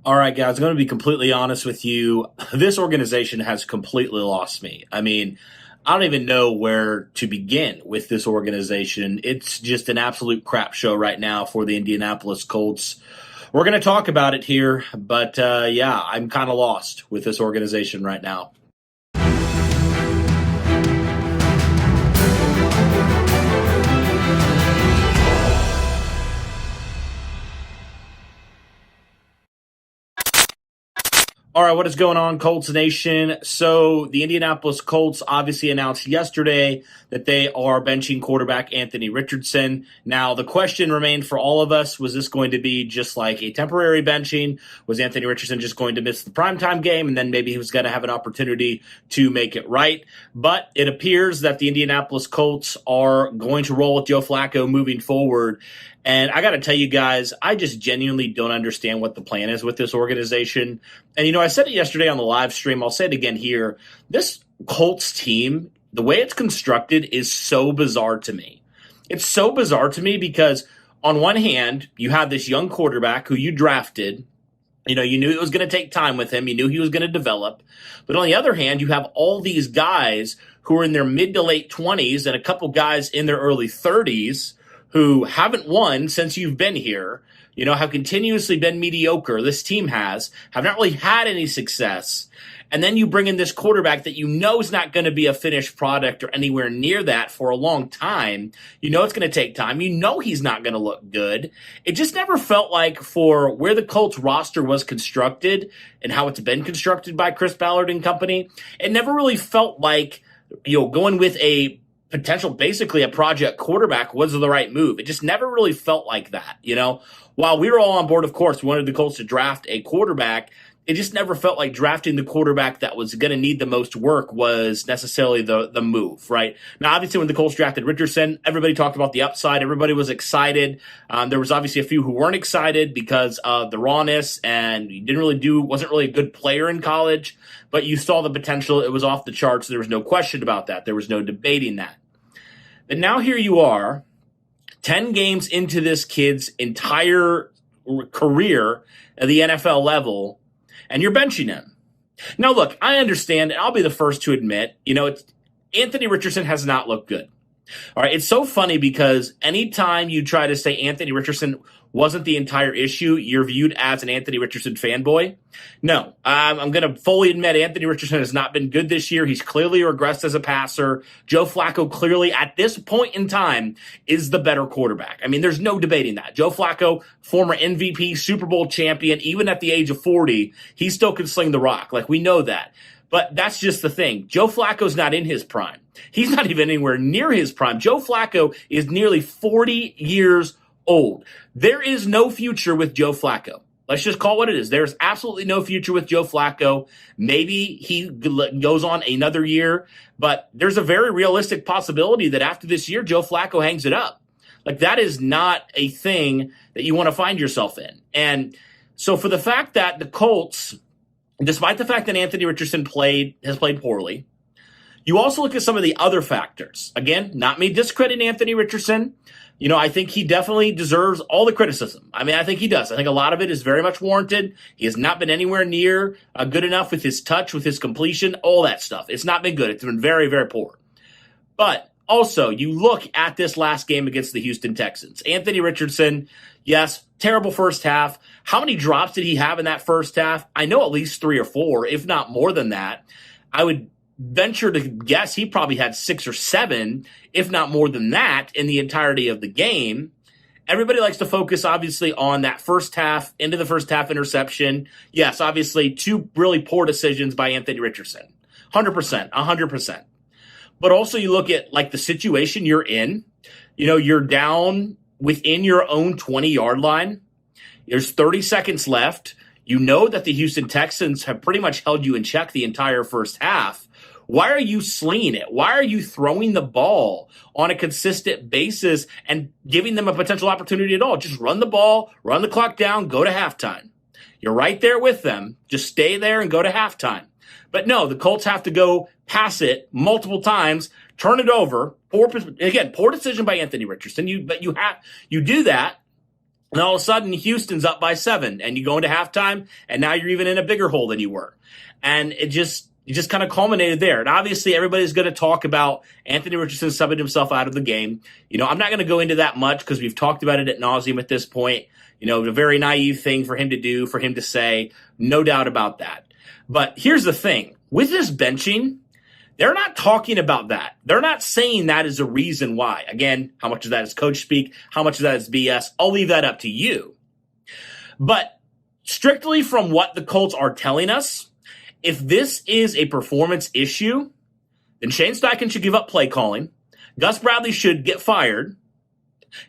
All right, guys, I'm going to be completely honest with you. This organization has completely lost me. I mean, I don't even know where to begin with this organization. It's just an absolute crap show right now for the Indianapolis Colts. We're going to talk about it here, but yeah, I'm kind of lost with this organization right now. All right, what is going on, Colts Nation? So the Indianapolis Colts obviously announced yesterday that they are benching quarterback Anthony Richardson. Now, the question remained for all of us, was this going to be just like a temporary benching? Was Anthony Richardson just going to miss the primetime game, and then maybe he was going to have an opportunity to make it right? But it appears that the Indianapolis Colts are going to roll with Joe Flacco moving forward. And I got to tell you guys, I just genuinely don't understand what the plan is with this organization. And, I said it yesterday on the live stream. I'll say it again here. This Colts team, the way it's constructed is so bizarre to me. It's so bizarre to me because on one hand, you have this young quarterback who you drafted. You knew it was going to take time with him. You knew he was going to develop. But on the other hand, you have all these guys who are in their mid to late 20s and a couple guys in their early 30s who haven't won since you've been here, have continuously been mediocre. This team have not really had any success. And then you bring in this quarterback that is not going to be a finished product or anywhere near that for a long time. It's going to take time. He's not going to look good. It just never felt like, for where the Colts roster was constructed and how it's been constructed by Chris Ballard and company, it never really felt like, going with a basically a project quarterback was the right move. It just never really felt like that, While we were all on board, of course, we wanted the Colts to draft a quarterback. It just never felt like drafting the quarterback that was going to need the most work was necessarily the move, right? Now, obviously, when the Colts drafted Richardson, everybody talked about the upside. Everybody was excited. There was obviously a few who weren't excited because of the rawness, and he wasn't really a good player in college, but you saw the potential. It was off the charts. There was no question about that. There was no debating that. And now here you are, 10 games into this kid's entire career at the NFL level, and you're benching him. Now, look, I understand, and I'll be the first to admit, Anthony Richardson has not looked good. All right, it's so funny because anytime you try to say Anthony Richardson wasn't the entire issue, you're viewed as an Anthony Richardson fanboy. No, I'm going to fully admit Anthony Richardson has not been good this year. He's clearly regressed as a passer. Joe Flacco clearly, at this point in time, is the better quarterback. I mean, there's no debating that. Joe Flacco, former MVP, Super Bowl champion, even at the age of 40, he still can sling the rock. Like, we know that. But that's just the thing. Joe Flacco's not in his prime. He's not even anywhere near his prime. Joe Flacco is nearly 40 years old. There is no future with Joe Flacco. Let's just call it what it is. There's absolutely no future with Joe Flacco. Maybe he goes on another year, but there's a very realistic possibility that after this year, Joe Flacco hangs it up. Like, that is not a thing that you want to find yourself in. And so for the fact that the Colts, despite the fact that Anthony Richardson has played poorly, you also look at some of the other factors. Again, not me discrediting Anthony Richardson. I think he definitely deserves all the criticism. I mean, I think he does. I think a lot of it is very much warranted. He has not been anywhere near good enough with his touch, with his completion, all that stuff. It's not been good. It's been very, very poor. But also, you look at this last game against the Houston Texans. Anthony Richardson, yes, terrible first half. How many drops did he have in that first half? I know at least 3 or 4, if not more than that. I would venture to guess he probably had 6 or 7, if not more than that, in the entirety of the game. Everybody likes to focus, obviously, on that first half, into the first half interception. Yes, obviously, 2 really poor decisions by Anthony Richardson. 100%. But also you look at, like, the situation you're in. You're down within your own 20-yard line. There's 30 seconds left. You know that the Houston Texans have pretty much held you in check the entire first half. Why are you slinging it? Why are you throwing the ball on a consistent basis and giving them a potential opportunity at all? Just run the ball, run the clock down, go to halftime. You're right there with them. Just stay there and go to halftime. But no, the Colts have to go pass it multiple times, turn it over. Poor decision by Anthony Richardson. You do that, And all of a sudden, Houston's up by 7, and you go into halftime, and now you're even in a bigger hole than you were. And it just kind of culminated there. And obviously, everybody's going to talk about Anthony Richardson subbing himself out of the game. I'm not going to go into that much because we've talked about it at nauseum at this point. A very naive thing for him to do, for him to say, no doubt about that. But here's the thing. With this benching, they're not talking about that. They're not saying that is a reason why. Again, how much of that is coach speak? How much of that is BS? I'll leave that up to you. But strictly from what the Colts are telling us, if this is a performance issue, then Shane Steichen should give up play calling. Gus Bradley should get fired.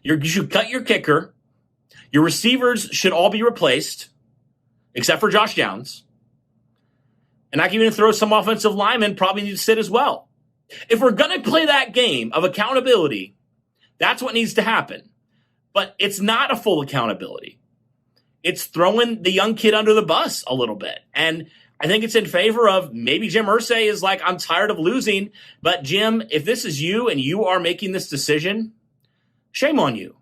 You should cut your kicker. Your receivers should all be replaced, except for Josh Downs. And I can even throw some offensive linemen probably need to sit as well. If we're going to play that game of accountability, that's what needs to happen. But it's not a full accountability. It's throwing the young kid under the bus a little bit. And I think it's in favor of maybe Jim Irsay is like, I'm tired of losing. But Jim, if this is you and you are making this decision, shame on you.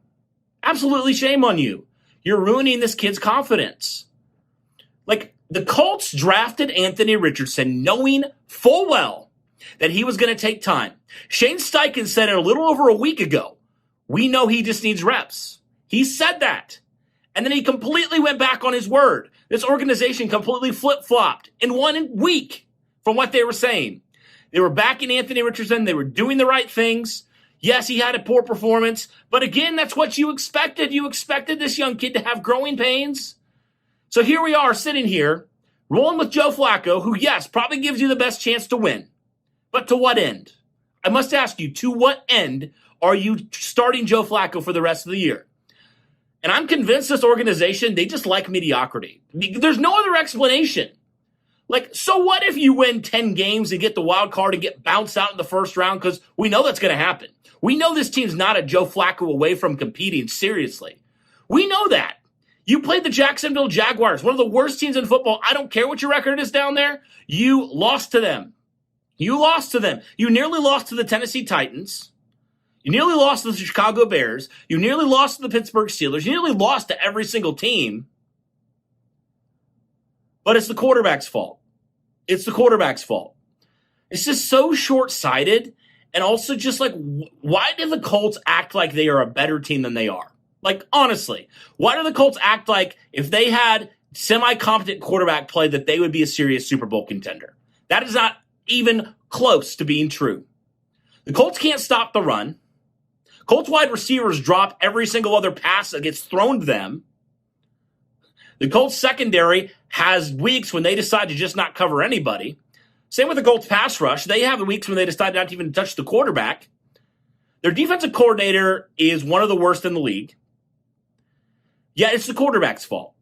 Absolutely shame on you. You're ruining this kid's confidence. The Colts drafted Anthony Richardson knowing full well that he was going to take time. Shane Steichen said it a little over a week ago. We know he just needs reps. He said that. And then he completely went back on his word. This organization completely flip-flopped in 1 week from what they were saying. They were backing Anthony Richardson. They were doing the right things. Yes, he had a poor performance. But again, that's what you expected. You expected this young kid to have growing pains. So here we are sitting here, rolling with Joe Flacco, who, yes, probably gives you the best chance to win. But to what end? I must ask you, to what end are you starting Joe Flacco for the rest of the year? And I'm convinced this organization, they just like mediocrity. There's no other explanation. So what if you win 10 games and get the wild card and get bounced out in the first round? Because we know that's going to happen. We know this team's not a Joe Flacco away from competing seriously. We know that. You played the Jacksonville Jaguars, one of the worst teams in football. I don't care what your record is down there. You lost to them. You lost to them. You nearly lost to the Tennessee Titans. You nearly lost to the Chicago Bears. You nearly lost to the Pittsburgh Steelers. You nearly lost to every single team. But it's the quarterback's fault. It's the quarterback's fault. It's just so short-sighted. And also just why do the Colts act like they are a better team than they are? Honestly, why do the Colts act like if they had semi-competent quarterback play that they would be a serious Super Bowl contender? That is not even close to being true. The Colts can't stop the run. Colts wide receivers drop every single other pass that gets thrown to them. The Colts secondary has weeks when they decide to just not cover anybody. Same with the Colts pass rush. They have weeks when they decide not to even touch the quarterback. Their defensive coordinator is one of the worst in the league. Yeah, it's the quarterback's fault.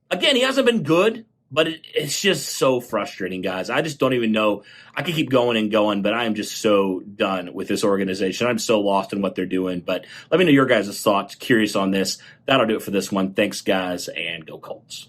Again, he hasn't been good, but it's just so frustrating, guys. I just don't even know. I could keep going and going, but I am just so done with this organization. I'm so lost in what they're doing. But let me know your guys' thoughts. Curious on this. That'll do it for this one. Thanks, guys, and go Colts.